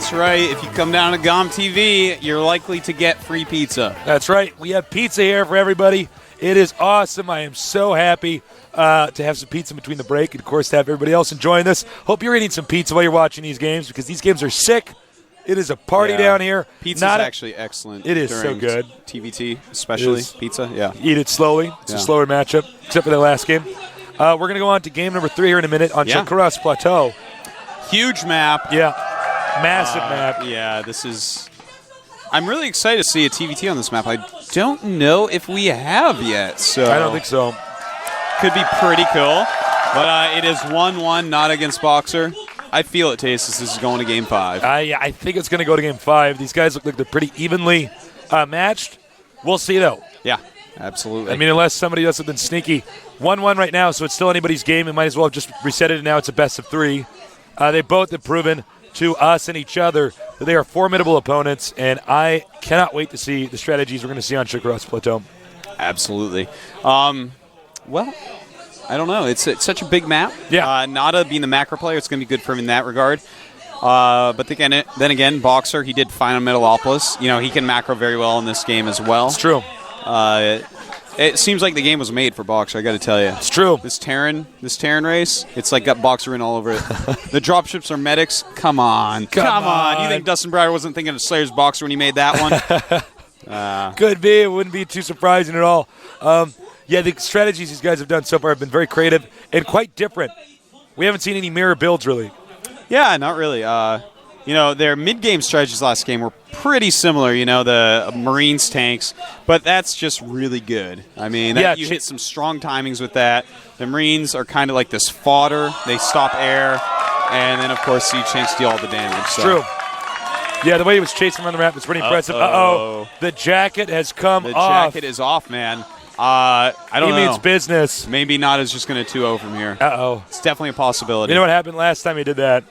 That's right. If you come down to GOM TV, you're likely to get free pizza. That's right. We have pizza here for everybody. It is awesome. I am so happy to have some pizza between the break and, of course, to have everybody else enjoying this. Hope you're eating some pizza while you're watching these games because these games are sick. It is a party down here. Pizza's actually excellent. It is so good. TVT, especially pizza, yeah. Eat it slowly. It's a slower matchup, except for that last game. We're going to go on to game number 3 here in a minute on Chakras Plateau. Huge map. Yeah, massive map. Yeah, this is... I'm really excited to see a TVT on this map. I don't know if we have yet, so... I don't think so. Could be pretty cool. But it is 1-1, not against BoxeR. I feel it, Taste. This is going to Game 5. I think it's going to go to Game 5. These guys look like they're pretty evenly matched. We'll see, though. Yeah, absolutely. I mean, unless somebody does something sneaky. 1-1 right now, so it's still anybody's game. We might as well have just reset it, and now it's a best of 3. They both have proven to us and each other that they are formidable opponents, and I cannot wait to see the strategies we're going to see on Chakras Plateau. Absolutely. Well, I don't know. It's such a big map. Yeah. NaDa being the macro player, it's going to be good for him in that regard. But then again, BoxeR, he did fine on Metalopolis. You know, he can macro very well in this game as well. It's true. It seems like the game was made for BoxeR, I got to tell you. It's true. This Terran race, it's like got BoxeR in all over it. The dropships are medics. Come on. Come on. You think Dustin Breyer wasn't thinking of Slayer's BoxeR when he made that one? Could be. It wouldn't be too surprising at all. Yeah, the strategies these guys have done so far have been very creative and quite different. We haven't seen any mirror builds, really. Yeah, not really. You know, their mid-game strategies last game were pretty similar, you know, the Marines tanks, but that's just really good. I mean, you hit some strong timings with that. The Marines are kind of like this fodder. They stop air, and then, of course, siege tanks deal all the damage. So. True. Yeah, the way he was chasing around the map was pretty impressive. Uh-oh. The jacket has come off. The jacket is off, man. I don't know. He means business. Maybe NaDa's just going to 2-0 from here. Uh-oh. It's definitely a possibility. You know what happened last time he did that?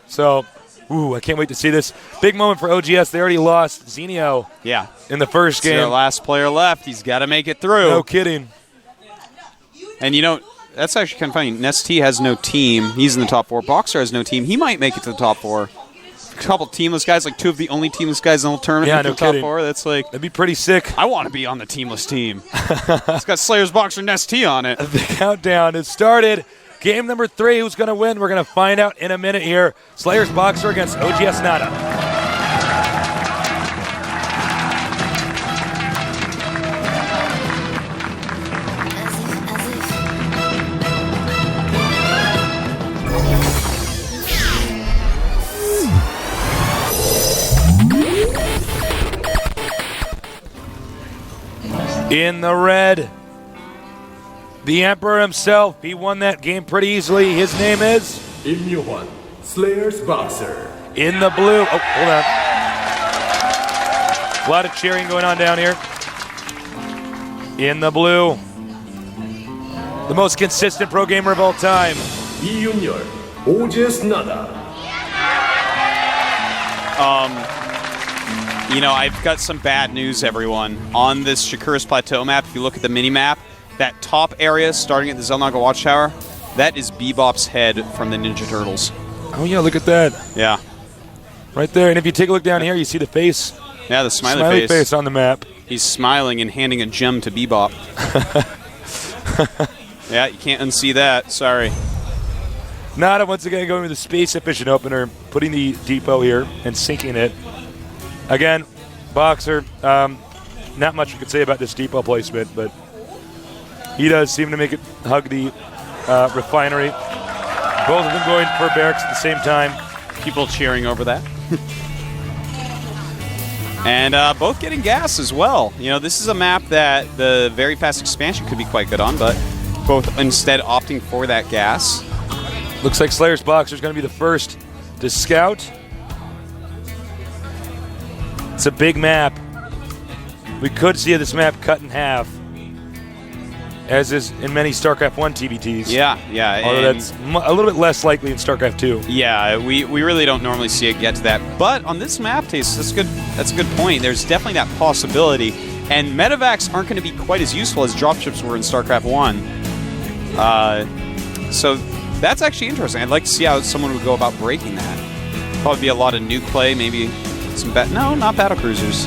So, I can't wait to see this. Big moment for OGS. They already lost Zenio in the first game. It's their last player left. He's got to make it through. No kidding. And, you know, that's actually kind of funny. Nest-T has no team. He's in the top 4. BoxeR has no team. He might make it to the top 4. A couple teamless guys, like 2 of the only teamless guys in the whole tournament. Yeah, no kidding. Top 4. That's like... That'd be pretty sick. I want to be on the teamless team. It's got Slayer's BoxeR Nest-T on it. The countdown has started. Game number 3, who's going to win? We're going to find out in a minute here. Slayer's BoxeR against OGS NaDa. In the red, the Emperor himself. He won that game pretty easily. His name is? Imyohan, Slayer's BoxeR. In the blue. Oh, hold on. A lot of cheering going on down here. In the blue, the most consistent pro gamer of all time. Junior, OGS NaDa. You know, I've got some bad news, everyone. On this Chakras Plateau map, if you look at the mini-map, that top area starting at the Zelnaga Watchtower, that is Bebop's head from the Ninja Turtles. Oh, yeah, look at that. Yeah. Right there. And if you take a look down here, you see the face. Yeah, the smiley face on the map. He's smiling and handing a gem to Bebop. Yeah, you can't unsee that. Sorry. NaDa once again going with the Space Efficient Opener, putting the depot here and sinking it. Again, BoxeR, not much we could say about this depot placement, but he does seem to make it hug the refinery. Both of them going for barracks at the same time. People cheering over that. And both getting gas as well. You know, this is a map that the very fast expansion could be quite good on, but both instead opting for that gas. Looks like Slayer's BoxeR is going to be the first to scout. It's a big map. We could see this map cut in half, as is in many StarCraft 1 TBTs. Yeah. Although that's a little bit less likely in StarCraft 2. Yeah, we really don't normally see it get to that. But on this map, Taste, that's a good point. There's definitely that possibility. And medevacs aren't going to be quite as useful as dropships were in StarCraft 1. So that's actually interesting. I'd like to see how someone would go about breaking that. Probably be a lot of nuke play, maybe some no, not battle cruisers.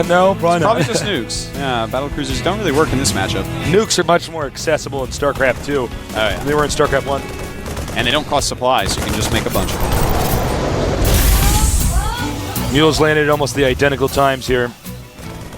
No, probably not. Probably just nukes. Yeah, battle cruisers don't really work in this matchup. Nukes are much more accessible in StarCraft 2 than they were in StarCraft 1. And they don't cost supplies, so you can just make a bunch of them. Mules landed at almost the identical times here.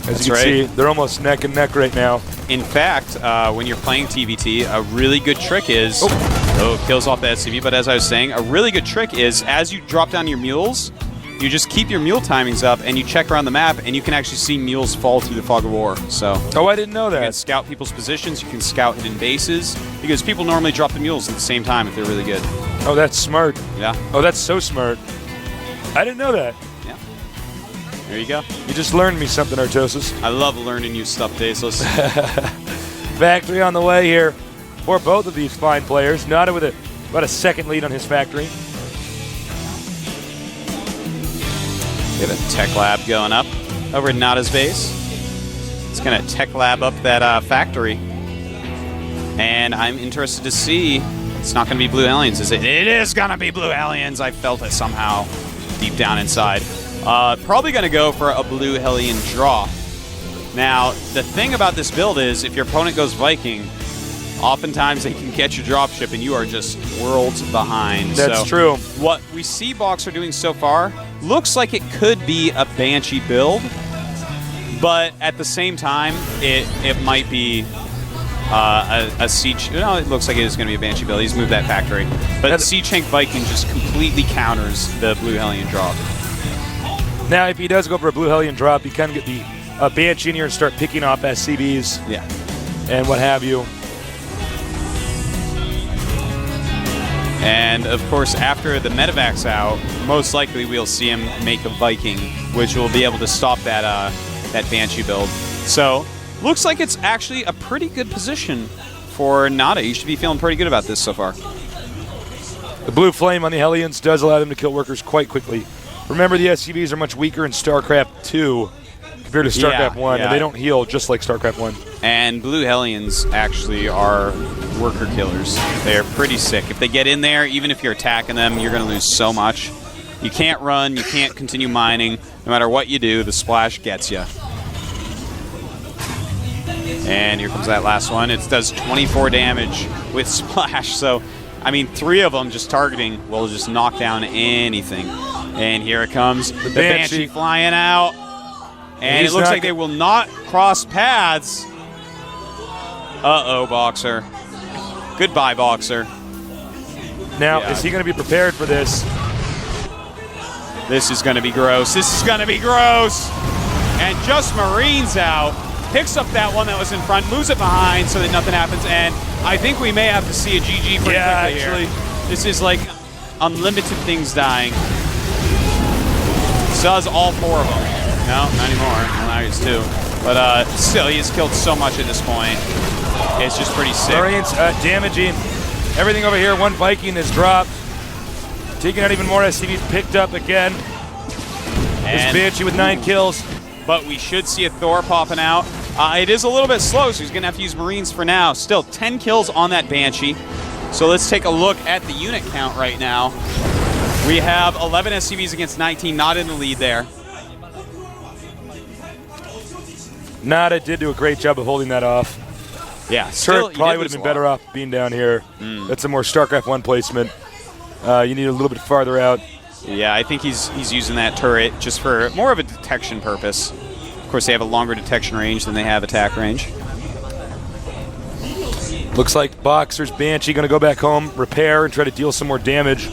As you can see, they're almost neck and neck right now. In fact, when you're playing TVT, a really good trick is... Oh, kills off the SCV, but as I was saying, a really good trick is as you drop down your mules, you just keep your mule timings up and you check around the map and you can actually see mules fall through the fog of war. So I didn't know that. You can scout people's positions, you can scout hidden bases, because people normally drop the mules at the same time if they're really good. Oh, that's smart. Yeah. Oh, that's so smart. I didn't know that. Yeah. There you go. You just learned me something, Artosis. I love learning new stuff, Daceless. Factory on the way here for both of these fine players. NaDa with about a second lead on his factory. We have a tech lab going up over at NaDa's base. It's going to tech lab up that factory. And I'm interested to see. It's not going to be Blue Aliens, is it? It is going to be Blue Aliens. I felt it somehow deep down inside. Probably going to go for a Blue Hellion draw. Now, the thing about this build is if your opponent goes Viking, oftentimes they can get your dropship and you are just worlds behind. That's true. What we see BoxeR doing so far looks like it could be a Banshee build, but at the same time, it might be a Siege. No, it looks like it is going to be a Banshee build. He's moved that factory. But the Siege Tank Viking just completely counters the Blue Hellion drop. Now, if he does go for a Blue Hellion drop, he can get the Banshee in here and start picking off SCVs and what have you. And, of course, after the Medevac's out, most likely we'll see him make a Viking, which will be able to stop that that Banshee build. So, looks like it's actually a pretty good position for NaDa. You should be feeling pretty good about this so far. The Blue Flame on the Hellions does allow them to kill workers quite quickly. Remember, the SCVs are much weaker in StarCraft 2 compared to StarCraft 1, and they don't heal just like StarCraft 1. And Blue Hellions actually are worker killers. They're pretty sick. If they get in there, even if you're attacking them, you're going to lose so much. You can't run, you can't continue mining. No matter what you do, the splash gets you. And here comes that last one. It does 24 damage with splash. So, I mean, 3 of them just targeting will just knock down anything. And here it comes. The Banshee flying out. And it looks like they will not cross paths. Uh-oh, BoxeR. Goodbye, BoxeR. Now, is he going to be prepared for this? This is going to be gross. This is going to be gross. And just Marines out. Picks up that one that was in front, moves it behind so that nothing happens. And I think we may have to see a GG pretty quickly here. This is like unlimited things dying. Does all 4 of them. No, not anymore. Well, now he's 2. But still, he has killed so much at this point. It's just pretty sick. Marines damaging everything over here. 1 Viking is dropped. Taking out even more SCVs picked up again. This Banshee with 9 kills. But we should see a Thor popping out. It is a little bit slow, so he's going to have to use Marines for now. Still, 10 kills on that Banshee. So let's take a look at the unit count right now. We have 11 SCVs against 19, not in the lead there. NaDa did do a great job of holding that off. Yeah, Turret probably would have been better off being down here. That's a more StarCraft 1 placement. You need a little bit farther out. Yeah, I think he's using that turret just for more of a detection purpose. Of course, they have a longer detection range than they have attack range. Looks like BoxeR's Banshee going to go back home, repair, and try to deal some more damage.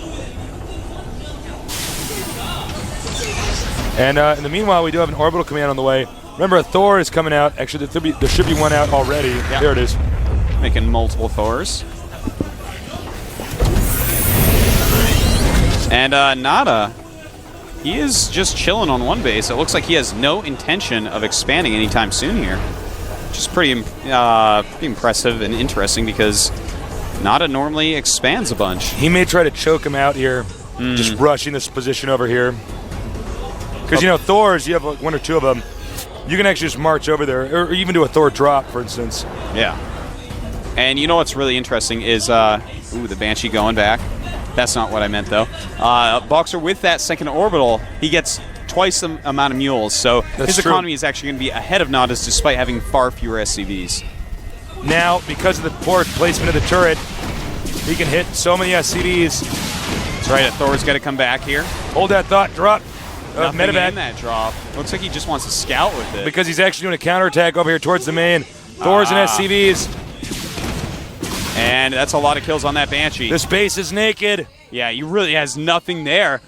And in the meanwhile, we do have an orbital command on the way. Remember, a Thor is coming out. Actually, there should be one out already. Yep. There it is. Making multiple Thors. And NaDa, he is just chilling on 1 base. It looks like he has no intention of expanding anytime soon here. Which is pretty impressive and interesting because NaDa normally expands a bunch. He may try to choke him out here, just rushing this position over here. Because, you know, Thors, you have like 1 or 2 of them. You can actually just march over there, or even do a Thor drop, for instance. Yeah. And you know what's really interesting is, the Banshee going back. That's not what I meant, though. BoxeR, with that second orbital, he gets twice the amount of mules, so his economy is actually going to be ahead of NaDa's despite having far fewer SCVs. Now, because of the poor placement of the turret, he can hit so many SCVs. That's right, Thor's got to come back here. Hold that thought, drop. Nothing in that drop. Looks like he just wants to scout with it. Because he's actually doing a counterattack over here towards the main. Thors and SCVs. And that's a lot of kills on that Banshee. This base is naked. Yeah, he really has nothing there.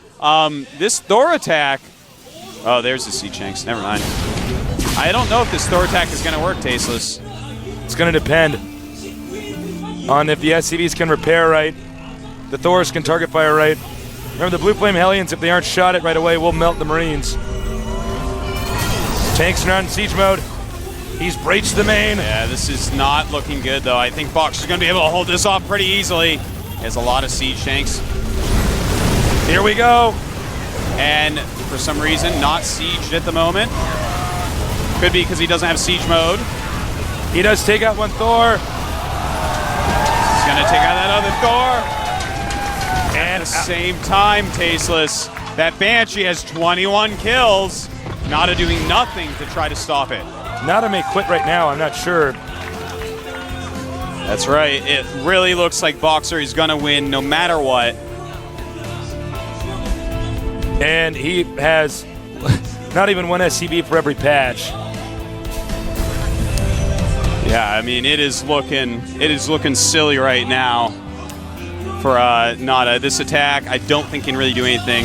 This Thor attack... Oh, there's the Siege Tanks. Never mind. I don't know if this Thor attack is going to work, Tasteless. It's going to depend on if the SCVs can repair right, the Thors can target fire right. Remember, the Blue Flame Hellions, if they aren't shot at right away, will melt the Marines. Tanks are not in siege mode. He's breached the main. Yeah, this is not looking good, though. I think BoxeR's going to be able to hold this off pretty easily. He has a lot of siege tanks. Here we go. And for some reason, not sieged at the moment. Could be because he doesn't have siege mode. He does take out one Thor. He's going to take out that other Thor. And at the same time, Tasteless, that Banshee has 21 kills. NaDa doing nothing to try to stop it. NaDa may quit right now, I'm not sure. That's right. It really looks like BoxeR is going to win no matter what. And he has not even one SCV for every patch. Yeah, I mean, it is looking silly right now for NaDa. This attack, I don't think can really do anything.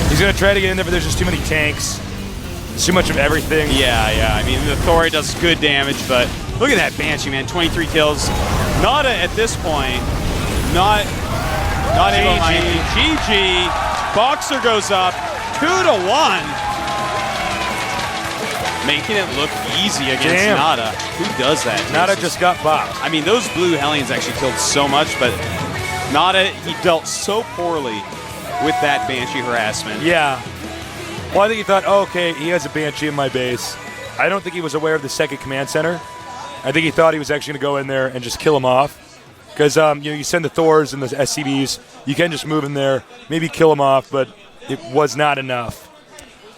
He's going to try to get in there, but there's just too many tanks. There's too much of everything. Yeah. I mean, the Thor does good damage, but look at that Banshee, man. 23 kills. NaDa at this point, not GG. BoxeR goes up 2-1. Making it look easy against NaDa. Who does that? NaDa just got bopped. I mean, those blue Hellions actually killed so much, but NaDa, he dealt so poorly with that Banshee harassment. Yeah. Well, I think he thought, oh, okay, he has a Banshee in my base. I don't think he was aware of the second command center. I think he thought he was actually going to go in there and just kill him off. Because you send the Thors and the SCVs, you can just move in there, maybe kill him off, but it was not enough.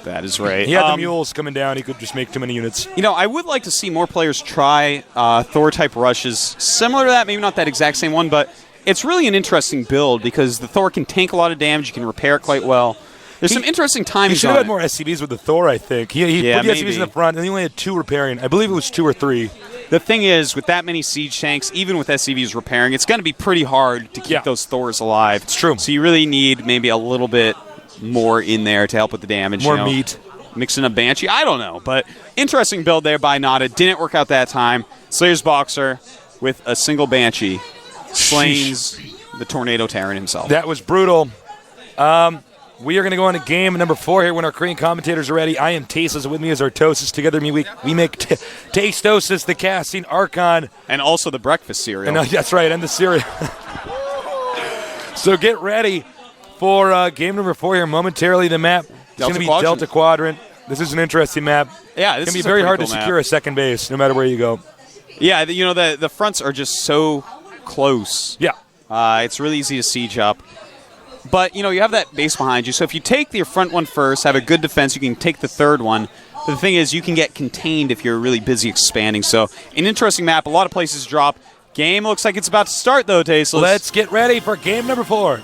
That is right. He had the mules coming down. He could just make too many units. You know, I would like to see more players try Thor-type rushes. Similar to that, maybe not that exact same one, but it's really an interesting build because the Thor can tank a lot of damage. You can repair it quite well. There's some interesting timing. He should have had more SCVs with the Thor, I think. He put the SCVs in the front, and he only had 2 repairing. I believe it was 2 or 3. The thing is, with that many siege tanks, even with SCVs repairing, it's going to be pretty hard to keep those Thors alive. It's true. So you really need maybe a little bit more in there to help with the damage. More meat. Mixing a Banshee, I don't know. But interesting build there by NaDa. Didn't work out that time. Slayer's BoxeR with a single Banshee slains the Tornado Terran himself. That was brutal. We are going to go on to game number 4 here when our Korean commentators are ready. I am Tasteless. With me is Artosis. Together we make Tastosis, the casting Archon. And also the breakfast cereal. And, that's right, and the cereal. So get ready for game number 4 here. Momentarily, the map is going to be Delta Quadrant. This is an interesting map. Yeah, it's going to be very hard to secure a second base, no matter where you go. Yeah, the fronts are just so close. Yeah. It's really easy to siege up. But, you have that base behind you. So if you take your front one first, have a good defense, you can take the third one. But the thing is, you can get contained if you're really busy expanding. So an interesting map. A lot of places drop. Game looks like it's about to start, though, Tasteless. Let's get ready for game number 4.